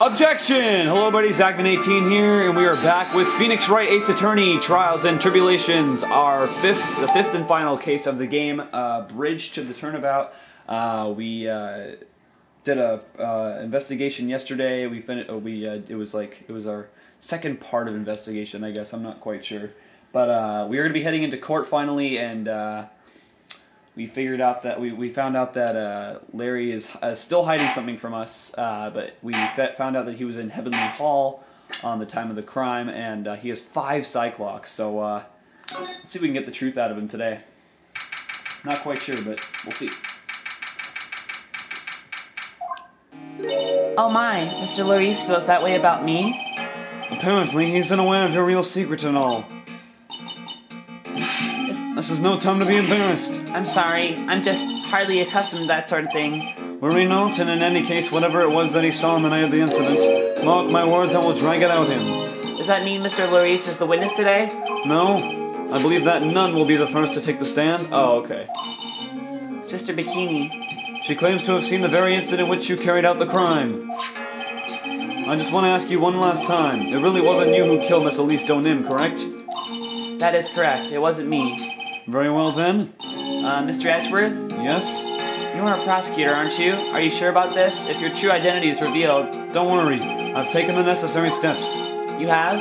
Objection! Hello buddy, Zachman18 here, and we are back with Phoenix Wright Ace Attorney, Trials and Tribulations, the fifth and final case of the game, Bridge to the Turnabout. We did a investigation yesterday. We finished. It was our second part of investigation, I guess. I'm not quite sure, but we are going to be heading into court finally, and we figured out that we found out that Larry is still hiding something from us, but we found out that he was in Heavenly Hall on the time of the crime, and he has 5 Cyclocks. So let's see if we can get the truth out of him today. Not quite sure, but we'll see. Oh my, Mr. Luis feels that way about me? Apparently, he's unaware of your real secret and all. This is no time to be embarrassed. I'm sorry, I'm just hardly accustomed to that sort of thing. Worry not, and in any case, whatever it was that he saw on the night of the incident, mark my words, I will drag it out of him. Does that mean Mr. Luis is the witness today? No, I believe that none will be the first to take the stand. Oh, okay. Sister Bikini. She claims to have seen the very instant in which you carried out the crime. I just want to ask you one last time. It really wasn't you who killed Miss Elise Donim, correct? That is correct. It wasn't me. Very well then. Mr. Edgeworth? Yes? You are a prosecutor, aren't you? Are you sure about this? If your true identity is revealed... Don't worry. I've taken the necessary steps. You have?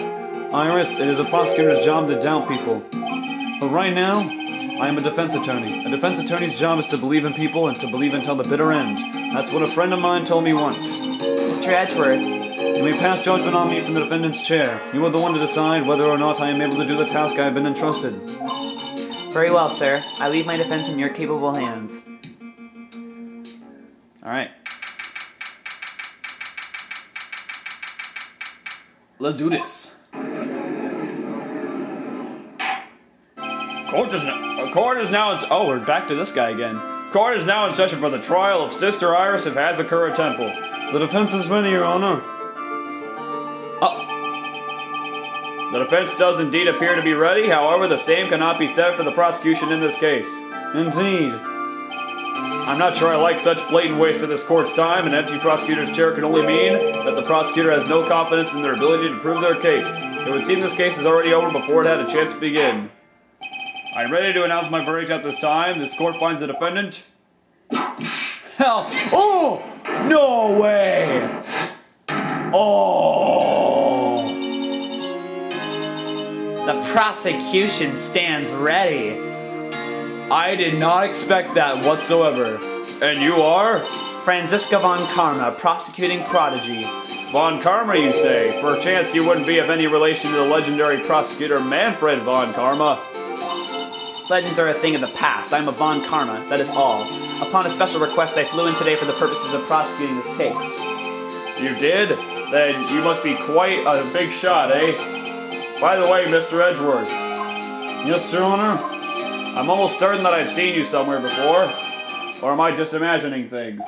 Iris, it is a prosecutor's job to doubt people. But right now, I am a defense attorney. A defense attorney's job is to believe in people and to believe until the bitter end. That's what a friend of mine told me once. Mr. Edgeworth. You may pass judgment on me from the defendant's chair. You are the one to decide whether or not I am able to do the task I have been entrusted. Very well, sir. I leave my defense in your capable hands. Alright. Let's do this. Court is now oh, we're back to this guy again. Court is now in session for the trial of Sister Iris of Hazakura Temple. The defense is ready, Your Honor. The defense does indeed appear to be ready, however, the same cannot be said for the prosecution in this case. Indeed. I'm not sure I like such blatant waste of this court's time. An empty prosecutor's chair can only mean that the prosecutor has no confidence in their ability to prove their case. It would seem this case is already over before it had a chance to begin. I'm ready to announce my verdict at this time. This court finds the defendant... Hell! Oh! No way! Oh! The prosecution stands ready. I did not expect that whatsoever. And you are? Franziska von Karma, prosecuting prodigy. Von Karma, you say? Perchance you wouldn't be of any relation to the legendary prosecutor Manfred von Karma. Legends are a thing of the past. I'm a von Karma, that is all. Upon a special request, I flew in today for the purposes of prosecuting this case. You did? Then you must be quite a big shot, eh? By the way, Mr. Edgeworth. Yes, Your Honor? I'm almost certain that I've seen you somewhere before. Or am I just imagining things?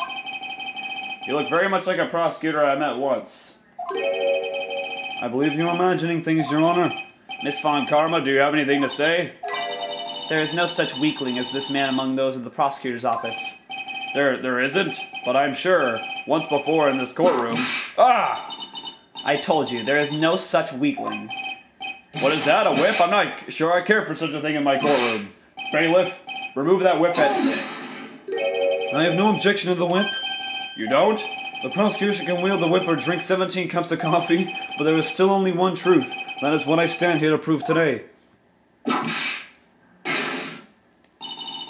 You look very much like a prosecutor I met once. I believe you're imagining things, Your Honor. Miss Von Karma, do you have anything to say? There is no such weakling as this man among those of the prosecutor's office. There isn't, but I'm sure, once before in this courtroom... Ah! I told you, there is no such weakling. What is that, a whip? I'm not sure I care for such a thing in my courtroom. Bailiff, remove that whip at... I have no objection to the whip. You don't? The prosecution can wield the whip or drink 17 cups of coffee, but there is still only one truth. That is what I stand here to prove today.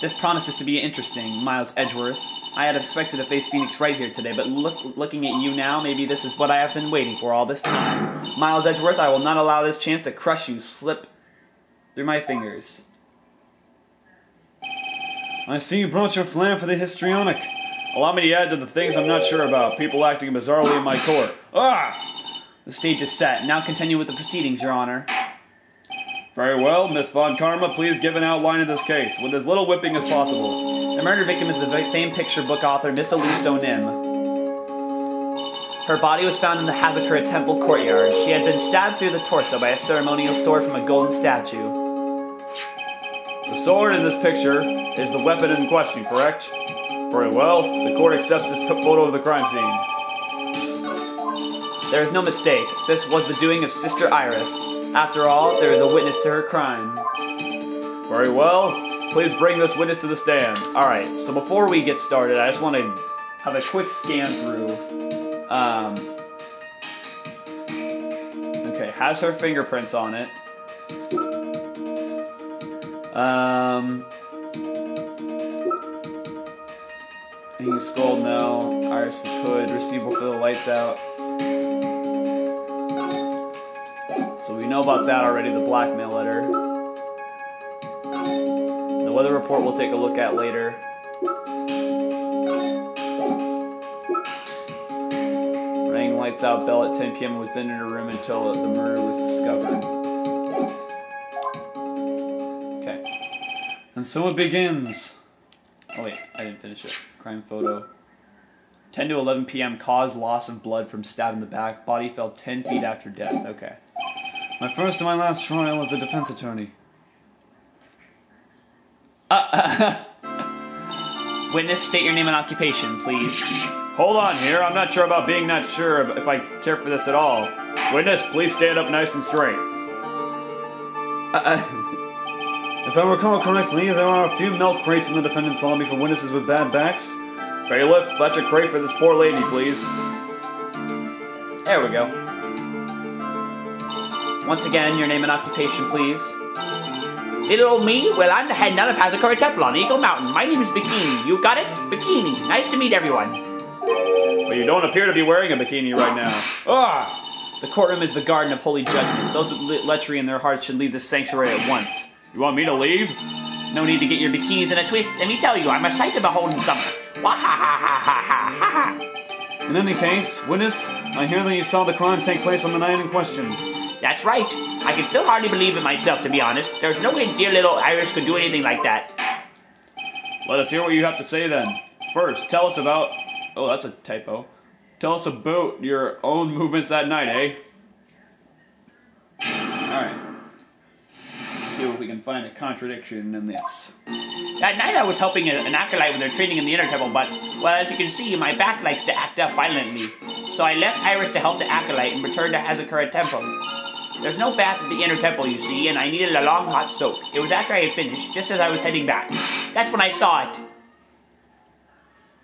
This promises to be interesting, Miles Edgeworth. I had expected to face Phoenix Wright here today, but looking at you now, maybe this is what I have been waiting for all this time. Miles Edgeworth, I will not allow this chance to crush you slip through my fingers. I see you brought your flair for the histrionic. Allow me to add to the things I'm not sure about. People acting bizarrely in my court. Ah! The stage is set. Now continue with the proceedings, Your Honor. Very well, Miss Von Karma, please give an outline of this case, with as little whipping as possible. The murder victim is the famed picture book author Miss Elise Donim. Her body was found in the Hazakura Temple courtyard. She had been stabbed through the torso by a ceremonial sword from a golden statue. The sword in this picture is the weapon in question, correct? Very well, the court accepts this photo of the crime scene. There is no mistake. This was the doing of Sister Iris. After all, there is a witness to her crime. Very well. Please bring this witness to the stand. Alright, so before we get started, I just want to have a quick scan through. Okay, has her fingerprints on it. Being scrolled now. Iris's hood. Receivable for the lights out. So we know about that already, the blackmail letter. The weather report we'll take a look at later. Rang lights out bell at 10 p.m. and was then in her room until the murder was discovered. Okay. And so it begins. Oh wait, I didn't finish it. Crime photo. 10 to 11 p.m. Cause loss of blood from stab in the back. Body fell 10 feet after death. Okay. My first and my last trial as a defense attorney. Witness, state your name and occupation, please. Hold on here. I'm not sure about being not sure if I care for this at all. Witness, please stand up nice and straight. If I recall correctly, there are a few milk crates in the defendant's lobby for witnesses with bad backs. Bailiff, fetch a crate for this poor lady, please. There we go. Once again, your name and occupation, please. Little old me? Well, I'm the head nun of Hazakura Temple on Eagle Mountain. My name is Bikini. You got it? Bikini. Nice to meet everyone. But you don't appear to be wearing a bikini right now. Ah! The courtroom is the garden of holy judgment. Those with lechery in their hearts should leave this sanctuary at once. You want me to leave? No need to get your bikinis in a twist. Let me tell you, I'm a sight to behold in summer. Wah-ha-ha-ha-ha-ha-ha. In any case, witness, I hear that you saw the crime take place on the night in question. That's right. I can still hardly believe it myself, to be honest. There's no way dear little Iris could do anything like that. Let us hear what you have to say then. First, tell us about... Oh, that's a typo. Tell us about your own movements that night, eh? Alright. Let's see if we can find a contradiction in this. That night I was helping an acolyte with their training in the inner temple, but, well, as you can see, my back likes to act up violently. So I left Iris to help the acolyte and returned to Hazakura Temple. There's no bath at the inner temple, you see, and I needed a long hot soak. It was after I had finished, just as I was heading back. That's when I saw it.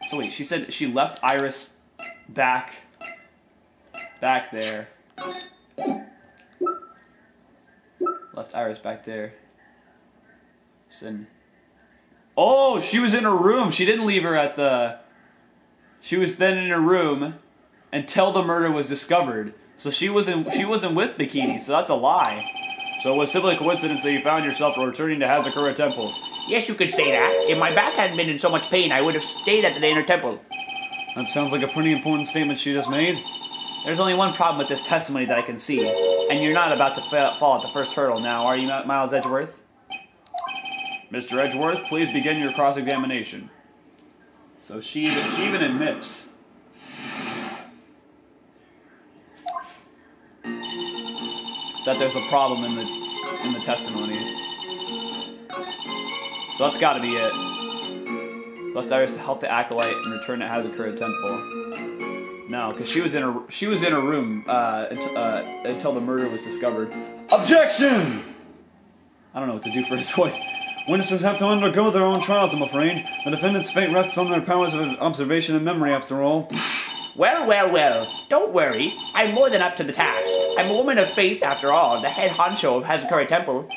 So wait, she said she left Iris back there. Left Iris back there. She said, oh, she was in her room. She didn't leave her at the... She was then in her room until the murder was discovered. So she wasn't with Bikini, so that's a lie. So it was simply a coincidence that you found yourself returning to Hazakura Temple. Yes, you could say that. If my back hadn't been in so much pain, I would have stayed at the inner temple. That sounds like a pretty important statement she just made. There's only one problem with this testimony that I can see, and you're not about to fall at the first hurdle now, are you, Miles Edgeworth? Mr. Edgeworth, please begin your cross-examination. So she even admits that there's a problem in the testimony. So that's got to be it. Left Iris to help the acolyte and return to Hazakura Temple. No, because she was in her room until the murder was discovered. Objection! I don't know what to do for his voice. Witnesses have to undergo their own trials, I'm afraid. The defendant's fate rests on their powers of observation and memory, after all. Well, well, well. Don't worry. I'm more than up to the task. I'm a woman of faith, after all, the head honcho of Hazakura Temple.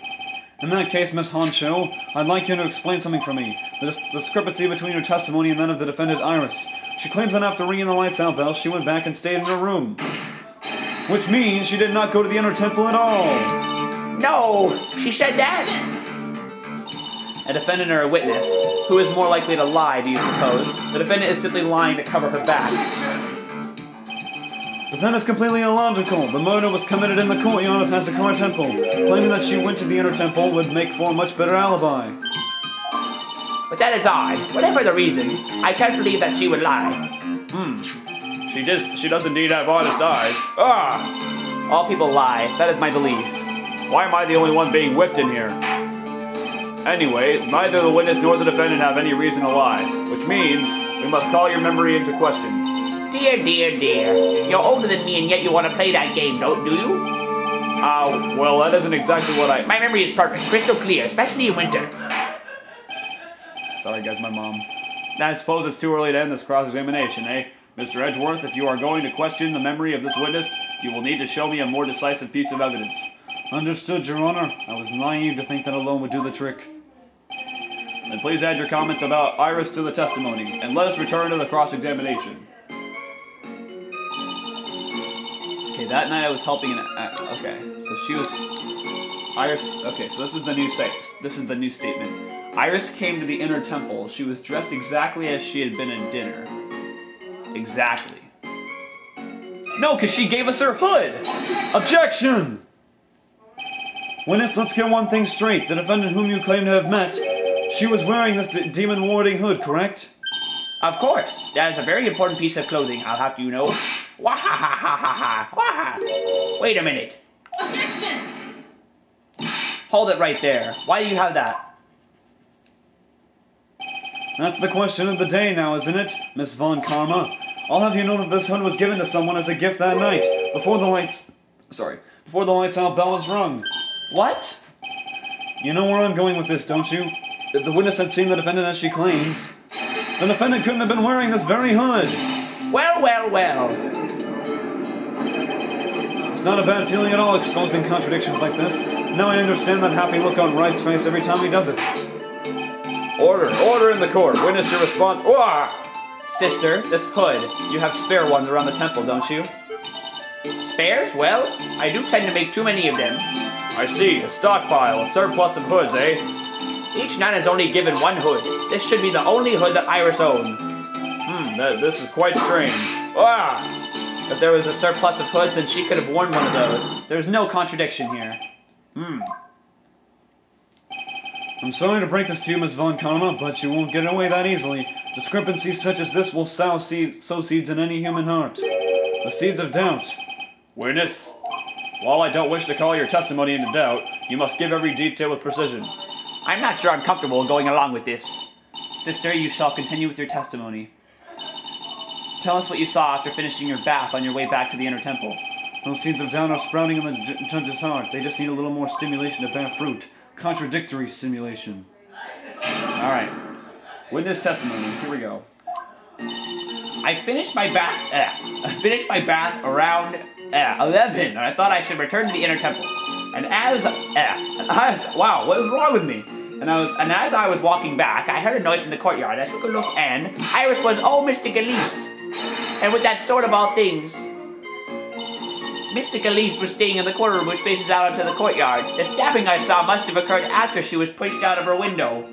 In that case, Miss Honcho, I'd like you to explain something for me. The discrepancy between your testimony and that of the defendant Iris. She claims that after ringing the lights out bell, she went back and stayed in her room. Which means she did not go to the inner temple at all. No, she said that. A defendant or a witness. Who is more likely to lie, do you suppose? The defendant is simply lying to cover her back. But that is completely illogical. The murder was committed in the courtyard of Hazakura Temple. Claiming that she went to the inner temple would make for a much better alibi. But that is odd. Whatever the reason, I can't believe that she would lie. She does indeed have honest eyes. Ah! All people lie. That is my belief. Why am I the only one being whipped in here? Anyway, neither the witness nor the defendant have any reason to lie, which means we must call your memory into question. Dear, dear, dear. You're older than me and yet you want to play that game, do you? Well, that isn't exactly what I... My memory is perfect, crystal clear, especially in winter. Sorry, guys, my mom. I suppose it's too early to end this cross-examination, eh? Mr. Edgeworth, if you are going to question the memory of this witness, you will need to show me a more decisive piece of evidence. Understood, Your Honor. I was naive to think that alone would do the trick. Then please add your comments about Iris to the testimony, and let us return to the cross-examination. Okay, that night I was helping okay, so she was... Iris... Okay, so this is the new statement. Iris came to the inner temple. She was dressed exactly as she had been at dinner. Exactly. No, because she gave us her hood! Objection! Witness, let's get one thing straight. The defendant whom you claim to have met, she was wearing this demon-warding hood, correct? Of course. That is a very important piece of clothing, I'll have you know. Wah-ha-ha-ha-ha-ha! Wait a minute. Objection! Hold it right there. Why do you have that? That's the question of the day now, isn't it, Miss Von Karma? I'll have you know that this hood was given to someone as a gift that night, before the lights out bell was rung. What? You know where I'm going with this, don't you? If the witness had seen the defendant as she claims, the defendant couldn't have been wearing this very hood. Well, well, well. It's not a bad feeling at all exposing contradictions like this. Now I understand that happy look on Wright's face every time he does it. Order in the court. Witness your response. Wah! Sister, this hood, you have spare ones around the temple, don't you? Spares? Well, I do tend to make too many of them. I see. A stockpile, a surplus of hoods, eh? Each nun is only given one hood. This should be the only hood that Iris owned. This is quite strange. Ah! If there was a surplus of hoods, then she could have worn one of those. There's no contradiction here. I'm sorry to break this to you, Miss Von Karma, but you won't get away that easily. Discrepancies such as this will sow seeds in any human heart. The seeds of doubt. Witness, while I don't wish to call your testimony into doubt, you must give every detail with precision. I'm not sure I'm comfortable going along with this. Sister, you shall continue with your testimony. Tell us what you saw after finishing your bath on your way back to the inner temple. Those seeds of doubt are sprouting in the judge's heart. They just need a little more stimulation to bear fruit. Contradictory stimulation. Alright. Witness testimony. Here we go. I finished my bath around 11, and I thought I should return to the inner temple. Wow, what is wrong with me? And as I was walking back, I heard a noise from the courtyard. I took a look, and Iris was, Mr. Galeese. And with that sort of all things, Mr. Galeese was staying in the corner room which faces out onto the courtyard. The stabbing I saw must have occurred after she was pushed out of her window.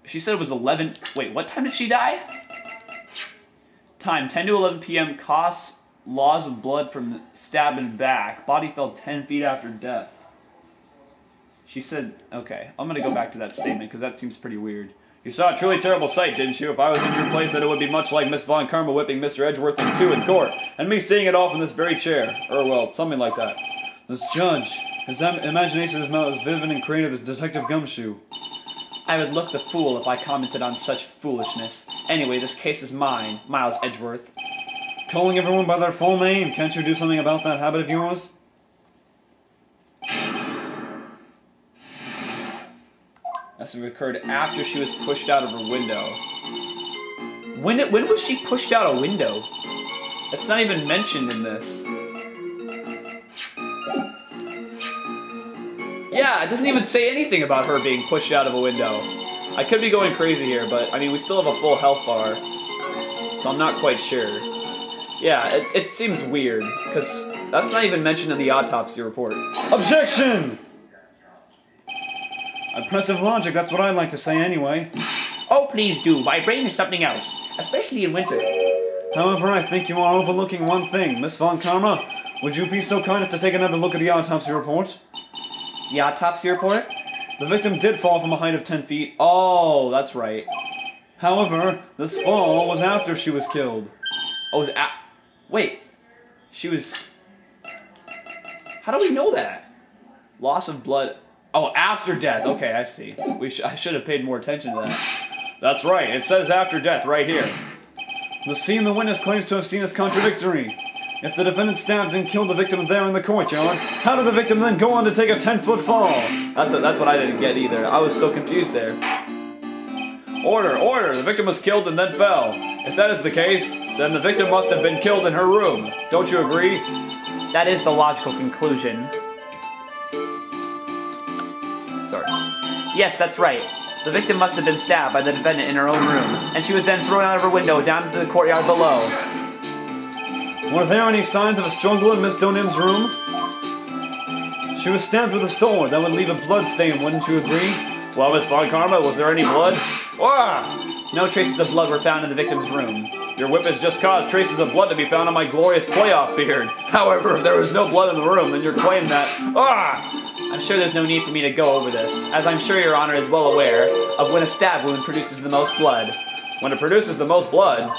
She said it was 11... Wait, what time did she die? Time, 10 to 11 p.m. Costs, loss of blood from stab in back. Body fell 10 feet after death. She said... Okay, I'm going to go back to that statement because that seems pretty weird. You saw a truly terrible sight, didn't you? If I was in your place, then it would be much like Miss Von Karma whipping Mr. Edgeworth in two in court, and me seeing it all from this very chair. Or, well, something like that. This judge, his imagination is not as vivid and creative as Detective Gumshoe. I would look the fool if I commented on such foolishness. Anyway, this case is mine, Miles Edgeworth. Calling everyone by their full name, can't you do something about that habit of yours? This occurred after she was pushed out of her window. When was she pushed out a window? That's not even mentioned in this. Yeah, it doesn't even say anything about her being pushed out of a window. I could be going crazy here, but I mean, we still have a full health bar, so I'm not quite sure. Yeah, it seems weird, because that's not even mentioned in the autopsy report. Objection! Impressive logic, that's what I'd like to say anyway. Oh, please do. My brain is something else, especially in winter. However, I think you are overlooking one thing. Miss Von Karma, would you be so kind as to take another look at the autopsy report? The autopsy report? The victim did fall from a height of 10 feet. Oh, that's right. However, this fall was after she was killed. Oh, it was wait. She was... How do we know that? Loss of blood... Oh, after death. Okay, I see. I should have paid more attention to that. That's right, it says after death right here. The scene the witness claims to have seen is contradictory. If the defendant stabbed and killed the victim there in the courtyard, how did the victim then go on to take a 10-foot fall? That's what I didn't get either. I was so confused there. Order, order! The victim was killed and then fell. If that is the case, then the victim must have been killed in her room. Don't you agree? That is the logical conclusion. Sorry. Yes, that's right. The victim must have been stabbed by the defendant in her own room, and she was then thrown out of her window down into the courtyard below. Were there any signs of a struggle in Miss Donim's room? She was stabbed with a sword. That would leave a blood stain, wouldn't you agree? Well, Miss Von Karma, was there any blood? Ah! No traces of blood were found in the victim's room. Your whip has just caused traces of blood to be found on my glorious playoff beard. However, if there was no blood in the room, then your claim that... Ah! I'm sure there's no need for me to go over this, as I'm sure Your Honor is well aware of when a stab wound produces the most blood. When it produces the most blood...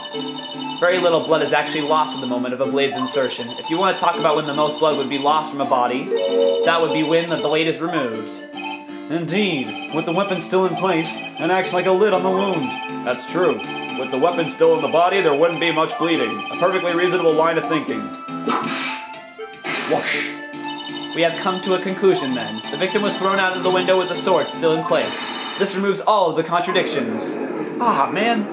Very little blood is actually lost at the moment of a blade's insertion. If you want to talk about when the most blood would be lost from a body, that would be when the blade is removed. Indeed, with the weapon still in place, and acts like a lid on the wound. That's true. With the weapon still in the body, there wouldn't be much bleeding. A perfectly reasonable line of thinking. Whoosh. We have come to a conclusion then. The victim was thrown out of the window with the sword still in place. This removes all of the contradictions. Ah, man.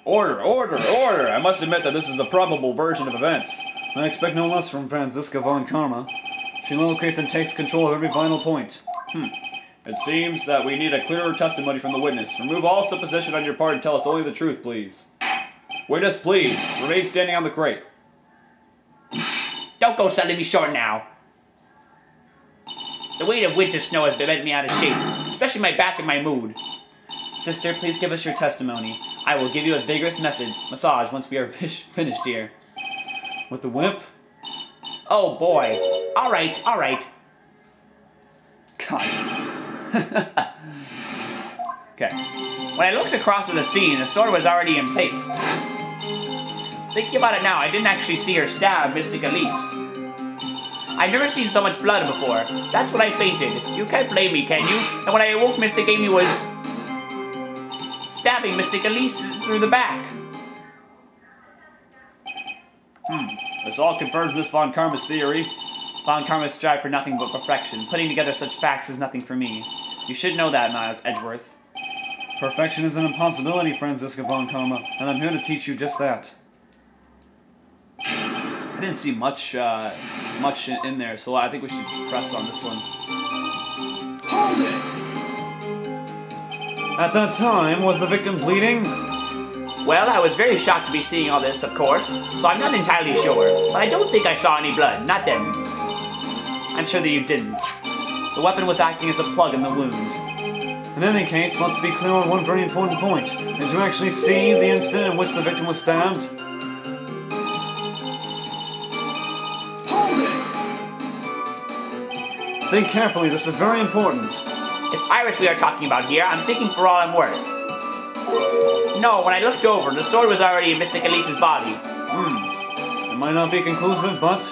Order, order, order! I must admit that this is a probable version of events. I expect no less from Franziska von Karma. She locates and takes control of every vital point. It seems that we need a clearer testimony from the witness. Remove all supposition on your part and tell us only the truth, please. Witness, please. Remain standing on the crate. Don't go selling me short now. The weight of winter snow has bent me out of shape, especially my back and my mood. Sister, please give us your testimony. I will give you a vigorous massage once we are finished here. With the whip? Oh boy. Alright, alright. God. Okay. When I looked across at the scene, the sword was already in place. Thinking about it now, I didn't actually see her stab Mystic Elise. I've never seen so much blood before. That's when I fainted. You can't blame me, can you? And when I awoke, Mystic Amy was... stabbing Mystic Elise through the back. This all confirms Miss Von Karma's theory. Von Karma strive for nothing but perfection. Putting together such facts is nothing for me. You should know that, Miles Edgeworth. Perfection is an impossibility, Franziska Von Karma, and I'm here to teach you just that. I didn't see much in there, so I think we should just press on this one. Hold it! At that time, was the victim bleeding? Well, I was very shocked to be seeing all this, of course, so I'm not entirely sure. But I don't think I saw any blood, not then. I'm sure that you didn't. The weapon was acting as a plug in the wound. In any case, let's be clear on one very important point. Did you actually see the instant in which the victim was stabbed? Hold it! Think carefully, this is very important. It's Iris we are talking about here. I'm thinking for all I'm worth. No, when I looked over, the sword was already in Mystic Elise's body. It might not be conclusive, but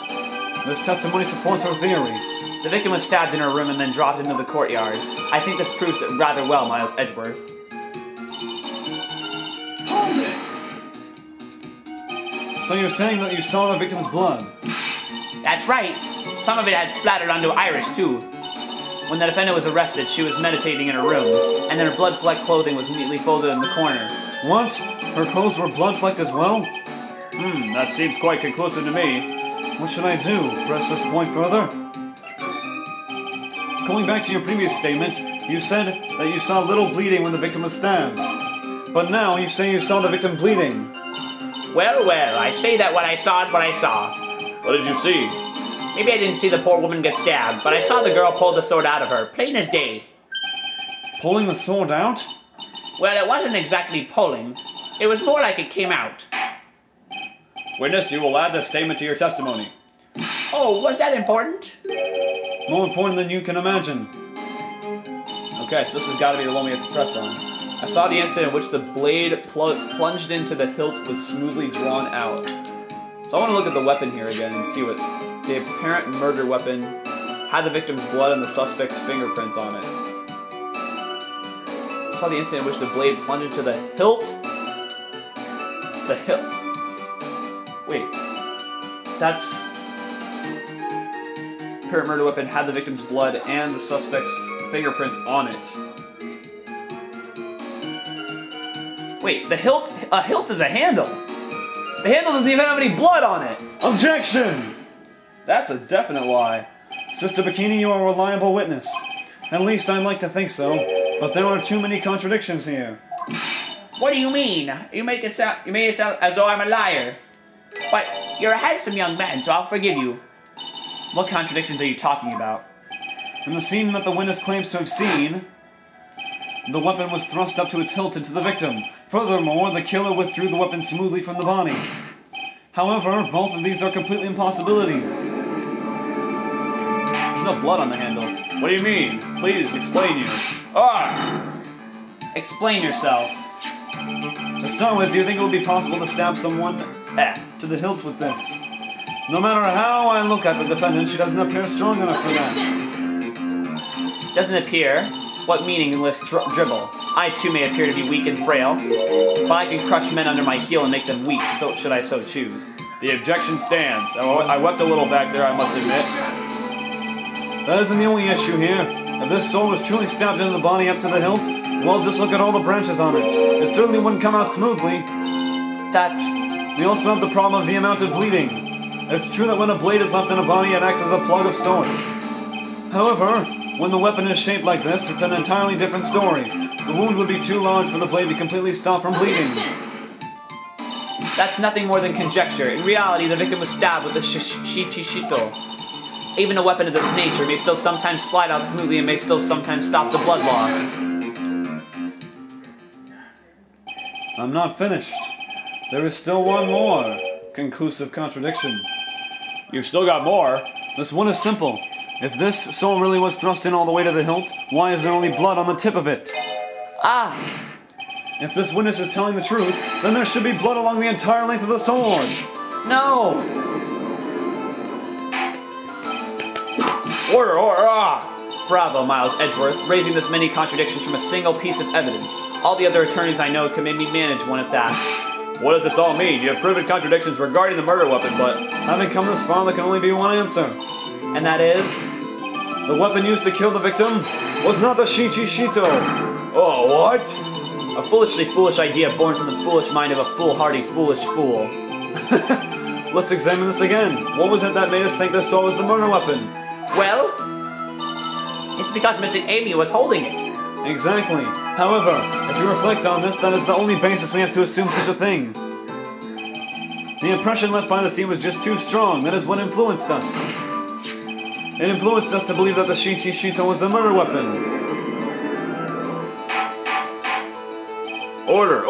this testimony supports her theory. The victim was stabbed in her room and then dropped into the courtyard. I think this proves it rather well, Miles Edgeworth. Hold it! So you're saying that you saw the victim's blood? That's right. Some of it had splattered onto Iris, too. When the defendant was arrested, she was meditating in her room, and then her blood-flecked clothing was neatly folded in the corner. What? Her clothes were blood-flecked as well? That seems quite conclusive to me. What should I do? Press this point further? Going back to your previous statement, you said that you saw little bleeding when the victim was stabbed. But now you say you saw the victim bleeding. Well, well, I say that what I saw is what I saw. What did you see? Maybe I didn't see the poor woman get stabbed, but I saw the girl pull the sword out of her, plain as day. Pulling the sword out? Well, it wasn't exactly pulling. It was more like it came out. Witness, you will add this statement to your testimony. Oh, was that important? More important than you can imagine. Okay, so this has got to be the one we have to press on. I saw the instant in which the blade plunged into the hilt was smoothly drawn out. So I want to look at the weapon here again and see what... The apparent murder weapon had the victim's blood and the suspect's fingerprints on it. saw the instant in which the blade plunged into the hilt. The hilt. Wait. That's... Her murder weapon had the victim's blood and the suspect's fingerprints on it. Wait, the hilt? A hilt is a handle. The handle doesn't even have any blood on it. Objection! That's a definite lie. Sister Bikini, you are a reliable witness. At least I'd like to think so. But there are too many contradictions here. What do you mean? You make it sound as though I'm a liar. But you're a handsome young man, so I'll forgive you. What contradictions are you talking about? In the scene that the witness claims to have seen, the weapon was thrust up to its hilt into the victim. Furthermore, the killer withdrew the weapon smoothly from the body. However, both of these are complete impossibilities. There's no blood on the handle. What do you mean? Please, explain you. Explain yourself. To start with, do you think it would be possible to stab someone to the hilt with this? No matter how I look at the defendant, she doesn't appear strong enough for that. Doesn't appear? What meaningless dribble? I too may appear to be weak and frail, but I can crush men under my heel and make them weak, so should I so choose. The objection stands. I wept a little back there, I must admit. That isn't the only issue here. If this sword was truly stabbed into the body up to the hilt, well, just look at all the branches on it. It certainly wouldn't come out smoothly. We also have the problem of the amount of bleeding. It's true that when a blade is left in a body, it acts as a plug of sorts. However, when the weapon is shaped like this, it's an entirely different story. The wound would be too large for the blade to completely stop from bleeding. That's nothing more than conjecture. In reality, the victim was stabbed with a shichishito. Even a weapon of this nature may still sometimes slide out smoothly and may still sometimes stop the blood loss. I'm not finished. There is still one more conclusive contradiction. You've still got more? This one is simple. If this sword really was thrust in all the way to the hilt, why is there only blood on the tip of it? If this witness is telling the truth, then there should be blood along the entire length of the sword. No! Order! Bravo, Miles Edgeworth, raising this many contradictions from a single piece of evidence. All the other attorneys I know can maybe manage one at that. What does this all mean? You have proven contradictions regarding the murder weapon, but having come this far, there can only be one answer. And that is? The weapon used to kill the victim was not the shichishito. Oh, what? A foolishly foolish idea born from the foolish mind of a foolhardy, foolish fool. Let's examine this again. What was it that made us think this sword was the murder weapon? Well, it's because Mrs. Amy was holding it. Exactly. However, if you reflect on this, that is the only basis we have to assume such a thing. The impression left by the scene was just too strong. That is what influenced us. It influenced us to believe that the shichishito was the murder weapon. Order!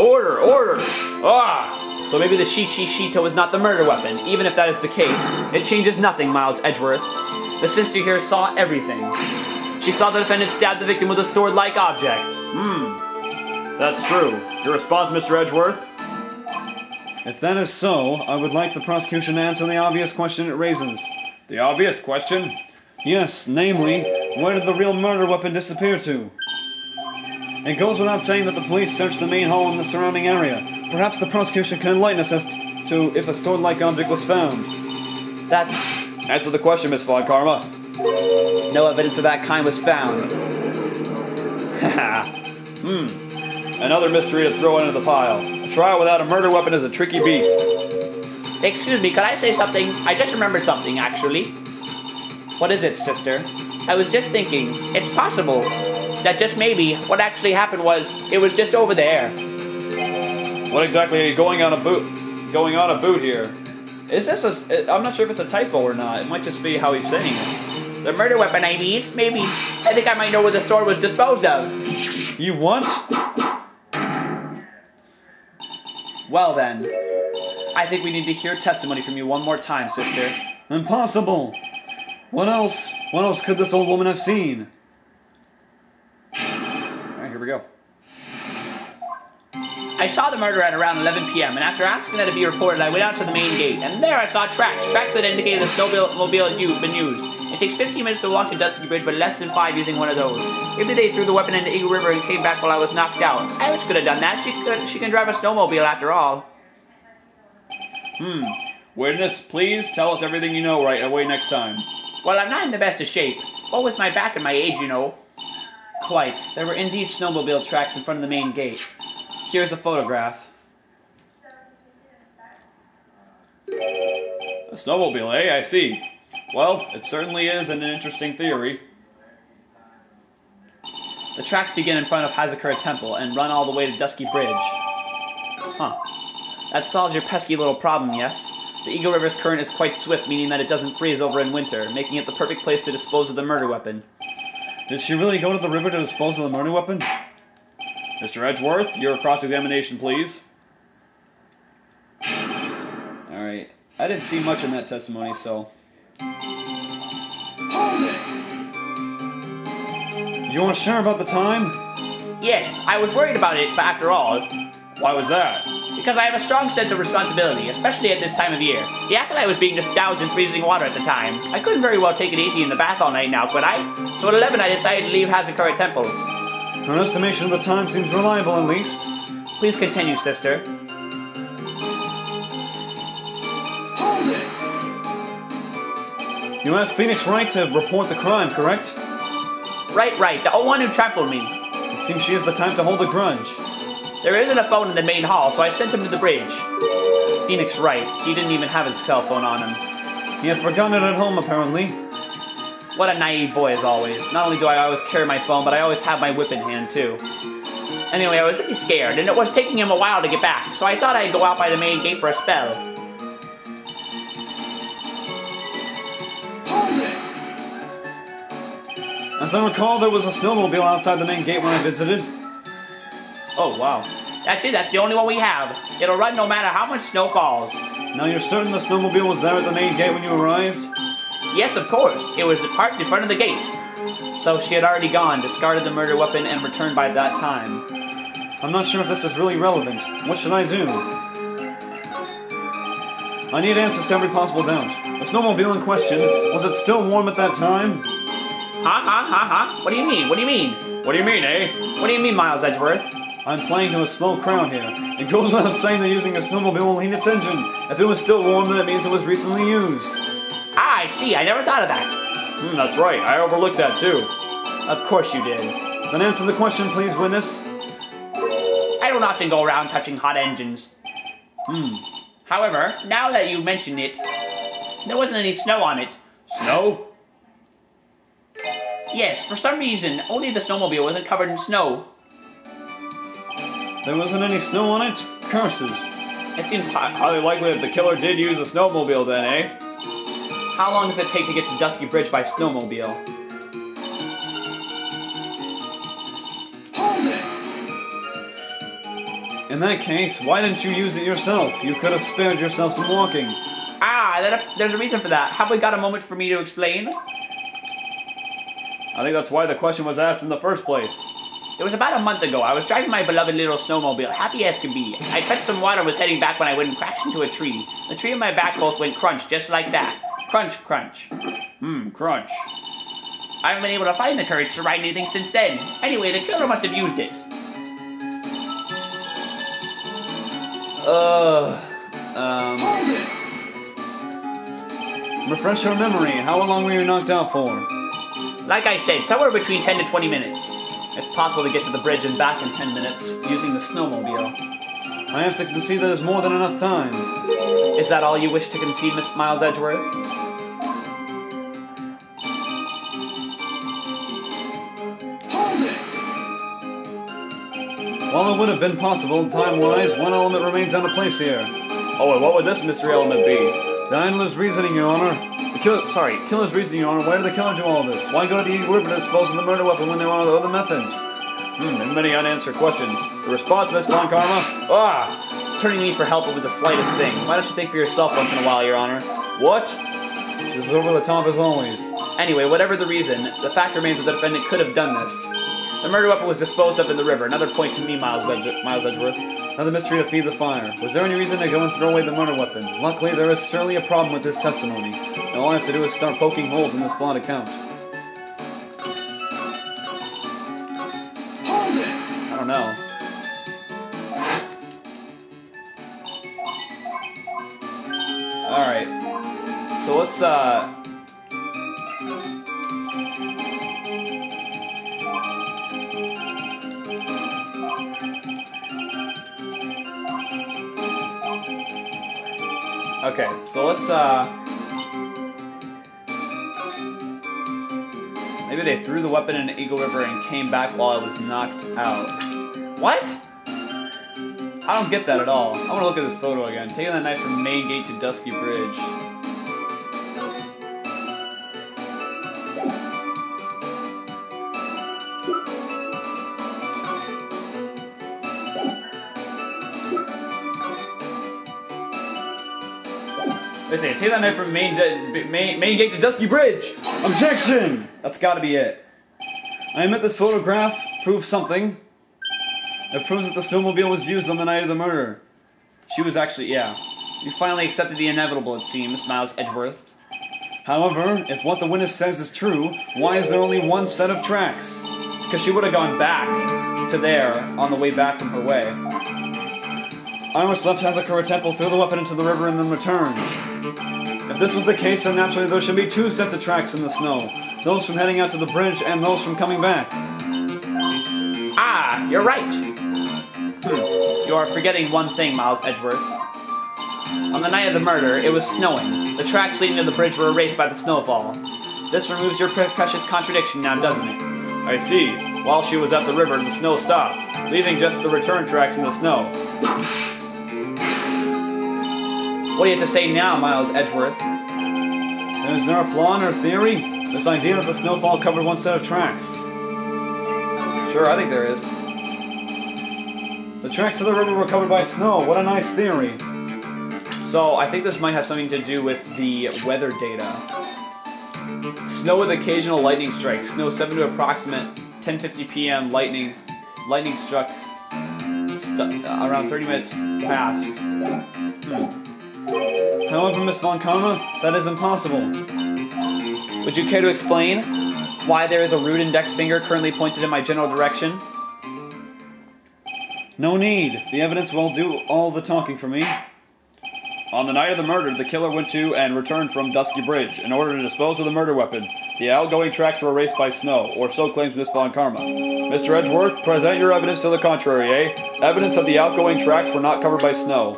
So maybe the shichishito is not the murder weapon. Even if that is the case, it changes nothing, Miles Edgeworth. The sister here saw everything. She saw the defendant stab the victim with a sword-like object. That's true. Your response, Mr. Edgeworth? If that is so, I would like the prosecution to answer the obvious question it raises. The obvious question? Yes, namely, where did the real murder weapon disappear to? It goes without saying that the police searched the main hall and the surrounding area. Perhaps the prosecution can enlighten us as to if a sword-like object was found. Answer the question, Miss Von Karma. No evidence of that kind was found. Another mystery to throw into the pile. A trial without a murder weapon is a tricky beast. Excuse me, could I say something? I just remembered something, actually. What is it, sister? I was just thinking, it's possible that just maybe what actually happened was, it was just over there. What exactly are you going on a boot here? Is this I'm not sure if it's a typo or not. It might just be how he's saying it. The murder weapon, I mean, maybe. I think I might know where the sword was disposed of. You what? Well then, I think we need to hear testimony from you one more time, sister. Impossible! What else could this old woman have seen? Alright, here we go. I saw the murder at around 11 p.m., and after asking that it be reported, I went out to the main gate, and there I saw tracks that indicated the snowmobile had been used. It takes 15 minutes to walk to Dusky Bridge, but less than 5 using one of those. Maybe they threw the weapon into Eagle River and came back while I was knocked out. Iris could have done that. She can drive a snowmobile after all. Witness, please tell us everything you know right away next time. Well, I'm not in the best of shape. Well, with my back and my age, you know. Quite. There were indeed snowmobile tracks in front of the main gate. Here's a photograph. A snowmobile, eh? I see. Well, it certainly is an interesting theory. The tracks begin in front of Hazakura Temple and run all the way to Dusky Bridge. Huh. That solves your pesky little problem, yes? The Eagle River's current is quite swift, meaning that it doesn't freeze over in winter, making it the perfect place to dispose of the murder weapon. Did she really go to the river to dispose of the murder weapon? Mr. Edgeworth, your cross-examination, please. Alright. I didn't see much in that testimony, so... You aren't sure about the time? Yes, I was worried about it, but after all... Why was that? Because I have a strong sense of responsibility, especially at this time of year. The acolyte was being just doused in freezing water at the time. I couldn't very well take it easy in the bath all night now, could I? So at 11 I decided to leave Hazakura Temple. Your estimation of the time seems reliable, at least. Please continue, sister. You asked Phoenix Wright to report the crime, correct? Right, the one who trampled me. It seems she has the time to hold a grudge. There isn't a phone in the main hall, so I sent him to the bridge. Phoenix Wright. He didn't even have his cell phone on him. He had forgotten it at home, apparently. What a naive boy, as always. Not only do I always carry my phone, but I always have my whip in hand, too. Anyway, I was really scared, and it was taking him a while to get back, so I thought I'd go out by the main gate for a spell. As I recall, there was a snowmobile outside the main gate when I visited. Oh, wow. That's it, that's the only one we have. It'll run no matter how much snow falls. Now you're certain the snowmobile was there at the main gate when you arrived? Yes, of course. It was parked in front of the gate. So she had already gone, discarded the murder weapon, and returned by that time. I'm not sure if this is really relevant. What should I do? I need answers to every possible doubt. The snowmobile in question, was it still warm at that time? Huh? What do you mean? What do you mean? What do you mean, eh? What do you mean, Miles Edgeworth? I'm playing to a slow crowd here. It goes without saying that using a snowmobile will heat its engine. If it was still warm, then it means it was recently used. Ah, I see. I never thought of that. That's right. I overlooked that, too. Of course you did. Then answer the question, please, witness. I don't often go around touching hot engines. However, now that you mention it, there wasn't any snow on it. Snow? Yes, for some reason, only the snowmobile wasn't covered in snow. There wasn't any snow on it? Curses. It seems Highly likely that the killer did use a snowmobile then, eh? How long does it take to get to Dusky Bridge by snowmobile? In that case, why didn't you use it yourself? You could have spared yourself some walking. There's a reason for that. Have we got a moment for me to explain? I think that's why the question was asked in the first place. It was about a month ago. I was driving my beloved little snowmobile, happy as could be. I fetched some water and was heading back when I went and crashed into a tree. The tree and my back both went crunch, just like that. Crunch, crunch. Crunch. I haven't been able to find the courage to ride anything since then. Anyway, the killer must have used it. Refresh your memory. How long were you knocked out for? Like I said, somewhere between 10 to 20 minutes. It's possible to get to the bridge and back in 10 minutes using the snowmobile. I have to concede that is more than enough time. Is that all you wish to concede, Miss Miles Edgeworth? While it would have been possible, time-wise, one element remains out of place here. Oh, and what would this mystery element be? The idler's reasoning, Your Honor. Killer's reasoning, Your Honor. Why did the killer do all this? Why go to the Eagle River to dispose of the murder weapon when there were other methods? And many unanswered questions. The response, Miss Von Karma? Turning to me for help over the slightest thing. Why don't you think for yourself once in a while, Your Honor? What? This is over the top as always. Anyway, whatever the reason, the fact remains that the defendant could have done this. The murder weapon was disposed of in the river. Another point to me, Miles Edgeworth. Let the mystery to feed the fire. Was there any reason to go and throw away the murder weapon? Luckily, there is certainly a problem with this testimony. All I have to do is start poking holes in this flawed account. I don't know. Alright. So let's, okay, so let's, maybe they threw the weapon in Eagle River and came back while it was knocked out. What? I don't get that at all. I want to look at this photo again. Taking that knife from Main Gate to Dusky Bridge. They say, take that knife from Main Gate to Dusky Bridge! Objection! That's gotta be it. I admit this photograph proves something. It proves that the snowmobile was used on the night of the murder. She was actually, yeah. You finally accepted the inevitable, it seems, Miles Edgeworth. However, if what the witness says is true, why is there only one set of tracks? Because she would have gone back to there on the way back from her way. Iris left Hazakura Temple, threw the weapon into the river, and then returned. If this was the case, then naturally there should be two sets of tracks in the snow. Those from heading out to the bridge, and those from coming back. Ah, you're right. You are forgetting one thing, Miles Edgeworth. On the night of the murder, it was snowing. The tracks leading to the bridge were erased by the snowfall. This removes your precious contradiction now, doesn't it? I see. While she was at the river, the snow stopped, leaving just the return tracks in the snow. What do you have to say now, Miles Edgeworth? Is there a flaw in her theory? This idea that the snowfall covered one set of tracks. Sure, I think there is. The tracks of the river were covered by snow. What a nice theory. So, I think this might have something to do with the weather data. Snow with occasional lightning strikes. Snow 7 to approximate 10:50 p.m. Lightning struck around 30 minutes past. However, Miss Von Karma, that is impossible. Would you care to explain why there is a rude index finger currently pointed in my general direction? No need. The evidence will do all the talking for me. On the night of the murder, the killer went to and returned from Dusky Bridge in order to dispose of the murder weapon. The outgoing tracks were erased by snow, or so claims Miss Von Karma. Mr. Edgeworth, present your evidence to the contrary, eh? Evidence that the outgoing tracks were not covered by snow.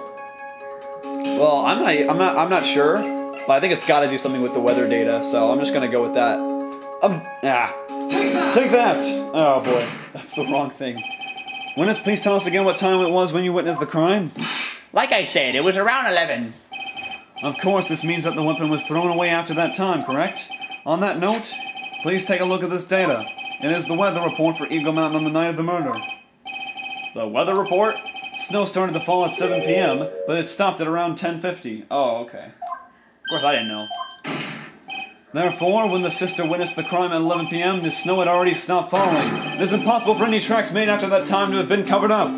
Well, I'm not sure, but I think it's got to do something with the weather data, so I'm just gonna go with that. Take that! Oh boy, that's the wrong thing. Witness, please tell us again what time it was when you witnessed the crime. Like I said, it was around 11. Of course, this means that the weapon was thrown away after that time, correct? On that note, please take a look at this data. It is the weather report for Eagle Mountain on the night of the murder. The weather report? Snow started to fall at 7 p.m., but it stopped at around 10:50. Oh, okay. Of course, I didn't know. Therefore, when the sister witnessed the crime at 11 p.m., the snow had already stopped falling. It is impossible for any tracks made after that time to have been covered up.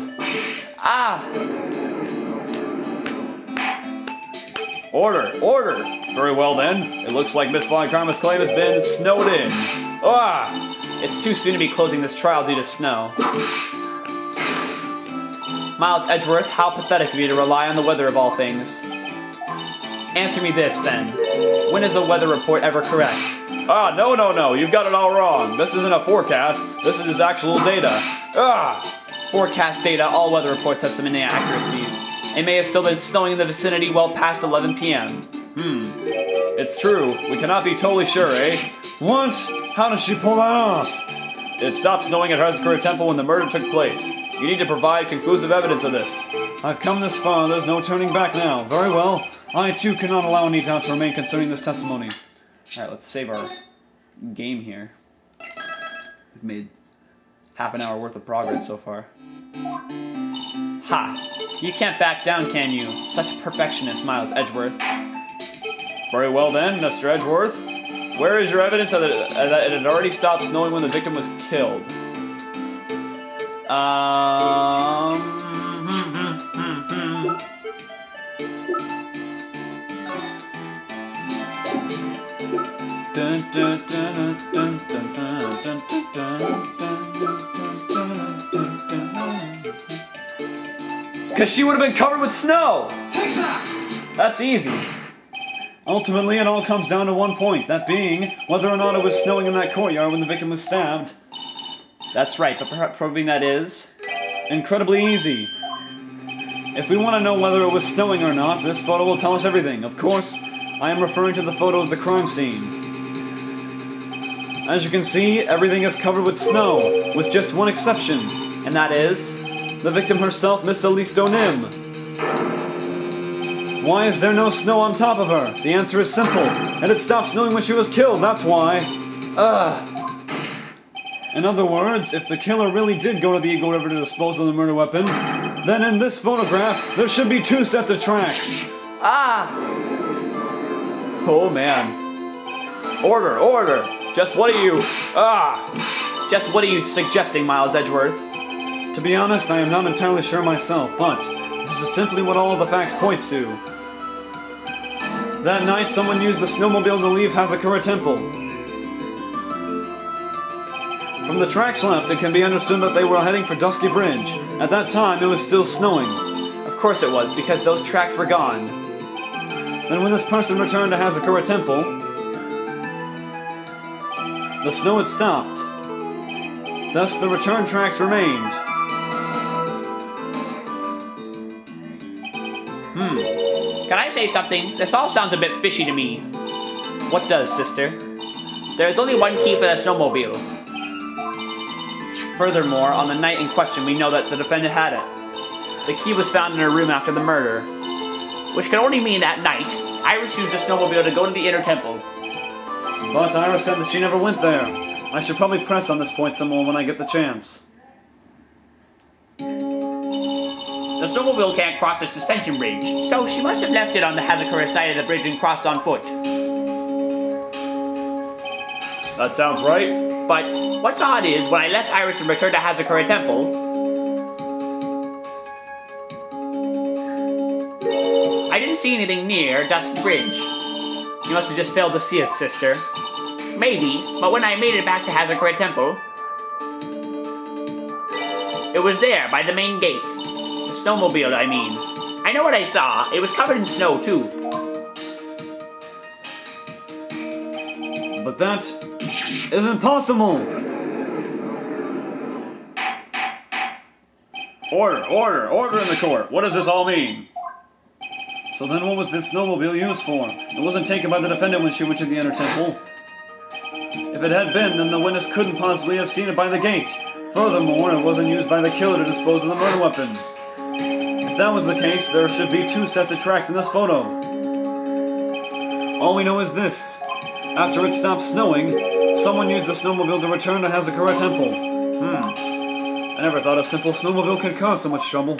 Ah! Order! Order! Very well then. It looks like Miss Von Karma's claim has been snowed in. Ah! It's too soon to be closing this trial due to snow. Miles Edgeworth, how pathetic of you to rely on the weather of all things. Answer me this, then. When is a weather report ever correct? Ah, no, you've got it all wrong. This isn't a forecast, this is actual data. Ah! Forecast data, all weather reports have some inaccuracies. It may have still been snowing in the vicinity well past 11 p.m. It's true. We cannot be totally sure, eh? What? How did she pull that off? It stopped snowing at Hazakura Temple when the murder took place. You need to provide conclusive evidence of this. I've come this far, there's no turning back now. Very well. I too cannot allow any doubt to remain concerning this testimony. Alright, let's save our game here. We've made half an hour worth of progress so far. Ha! You can't back down, can you? Such a perfectionist, Miles Edgeworth. Very well then, Mr. Edgeworth. Where is your evidence that it had already stopped snowing when the victim was killed? Because she would have been covered with snow! That's easy. Ultimately, it all comes down to one point, that being whether or not it was snowing in that courtyard when the victim was stabbed. That's right, but perhaps proving that is... incredibly easy. If we want to know whether it was snowing or not, this photo will tell us everything. Of course, I am referring to the photo of the crime scene. As you can see, everything is covered with snow, with just one exception. And that is... the victim herself, Miss Elise Donim. Why is there no snow on top of her? The answer is simple. And it stopped snowing when she was killed, that's why. In other words, if the killer really did go to the Eagle River to dispose of the murder weapon, then in this photograph, there should be two sets of tracks. Oh man. Order, order! Just what are you... Just what are you suggesting, Miles Edgeworth? To be honest, I am not entirely sure myself, but this is simply what all of the facts points to. That night, someone used the snowmobile to leave Hazakura Temple. From the tracks left, it can be understood that they were heading for Dusky Bridge. At that time, it was still snowing. Of course it was, because those tracks were gone. Then when this person returned to Hazakura Temple, the snow had stopped. Thus, the return tracks remained. Can I say something? This all sounds a bit fishy to me. What does, sister? There is only one key for the snowmobile. Furthermore, on the night in question, we know that the defendant had it. The key was found in her room after the murder. Which can only mean that night, Iris used the snowmobile to go to the inner temple. But Iris said that she never went there. I should probably press on this point some more when I get the chance. The snowmobile can't cross the suspension bridge, so she must have left it on the Hazakura side of the bridge and crossed on foot. That sounds right. But what's odd is, when I left Iris and returned to Hazakura Temple, I didn't see anything near Dusky Bridge. You must have just failed to see it, sister. Maybe, but when I made it back to Hazakura Temple, it was there, by the main gate. The snowmobile, I mean. I know what I saw. It was covered in snow, too. But that isn't possible! Order in the court! What does this all mean? So then what was this snowmobile used for? It wasn't taken by the defendant when she went to the inner temple. If it had been, then the witness couldn't possibly have seen it by the gate. Furthermore, it wasn't used by the killer to dispose of the murder weapon. If that was the case, there should be two sets of tracks in this photo. All we know is this. After it stopped snowing, someone used the snowmobile to return to Hazakura Temple. I never thought a simple snowmobile could cause so much trouble.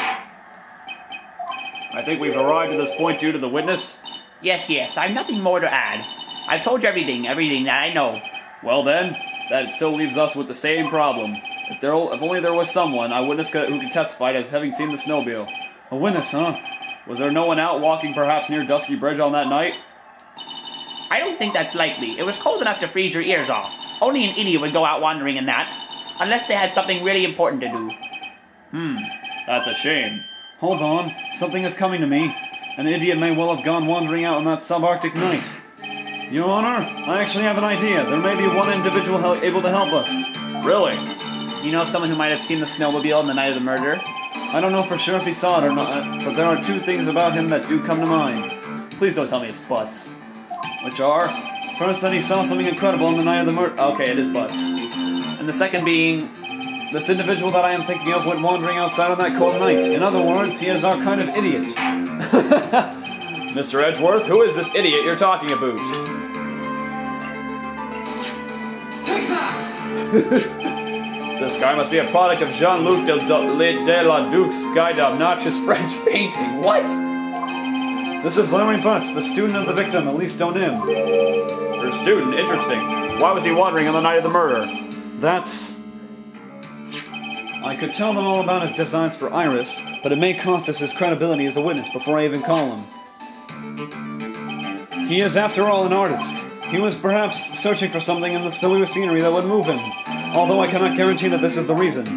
I think we've arrived at this point due to the witness. Yes, I've nothing more to add. I've told you everything that I know. Well then, that still leaves us with the same problem. If only there was someone, a witness who could testify as having seen the snowmobile. A witness, huh? Was there no one out walking perhaps near Dusky Bridge on that night? I don't think that's likely. It was cold enough to freeze your ears off. Only an idiot would go out wandering in that. Unless they had something really important to do. That's a shame. Hold on, something is coming to me. An idiot may well have gone wandering out on that subarctic night. Your Honor, I actually have an idea. There may be one individual able to help us. Really? You know of someone who might have seen the snowmobile on the night of the murder? I don't know for sure if he saw it or not, but there are two things about him that do come to mind. Please don't tell me it's butts. Which are, first that he saw something incredible on the night of the murder. Okay, it is butts. And the second being... this individual that I am thinking of went wandering outside on that cold night. In other words, he is our kind of idiot. Mr. Edgeworth, who is this idiot you're talking about? This guy must be a product of Jean-Luc de la Duc's guide to obnoxious French painting. What? This is Larry Butts, the student of the victim, Elise Donim. Her student? Interesting. Why was he wandering on the night of the murder? That's... I could tell them all about his designs for Iris, but it may cost us his credibility as a witness before I even call him. He is, after all, an artist. He was perhaps searching for something in the snowy scenery that would move him, although I cannot guarantee that this is the reason.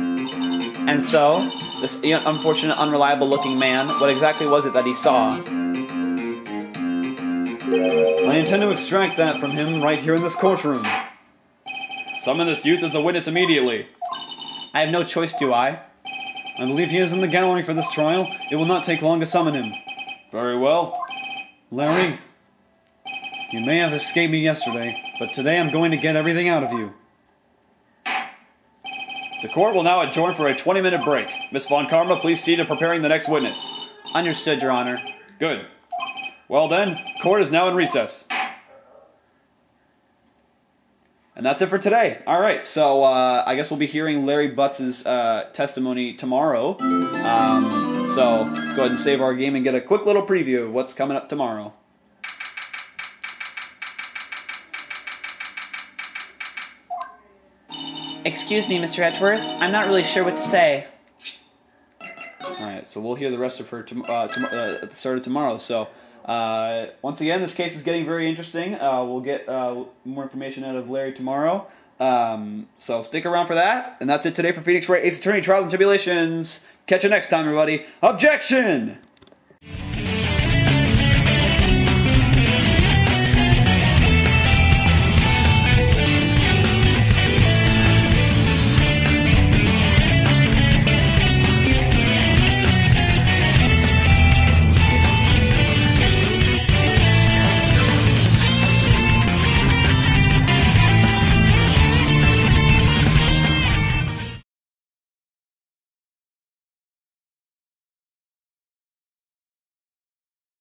And so, this unfortunate, unreliable-looking man, what exactly was it that he saw? I intend to extract that from him right here in this courtroom. Summon this youth as a witness immediately. I have no choice, do I? I believe he is in the gallery for this trial. It will not take long to summon him. Very well. Larry, you may have escaped me yesterday, but today I'm going to get everything out of you. The court will now adjourn for a 20-minute break. Miss Von Karma, please see to preparing the next witness. Understood, Your Honor. Good. Well then, court is now in recess. And that's it for today. All right, so I guess we'll be hearing Larry Butts' testimony tomorrow. So let's go ahead and save our game and get a quick little preview of what's coming up tomorrow. Excuse me, Mr. Edgeworth. I'm not really sure what to say. All right, so we'll hear the rest of her at the start of tomorrow. So once again, this case is getting very interesting. We'll get more information out of Larry tomorrow. So stick around for that. And that's it today for Phoenix Wright Ace Attorney Trials and Tribulations. Catch you next time, everybody. Objection!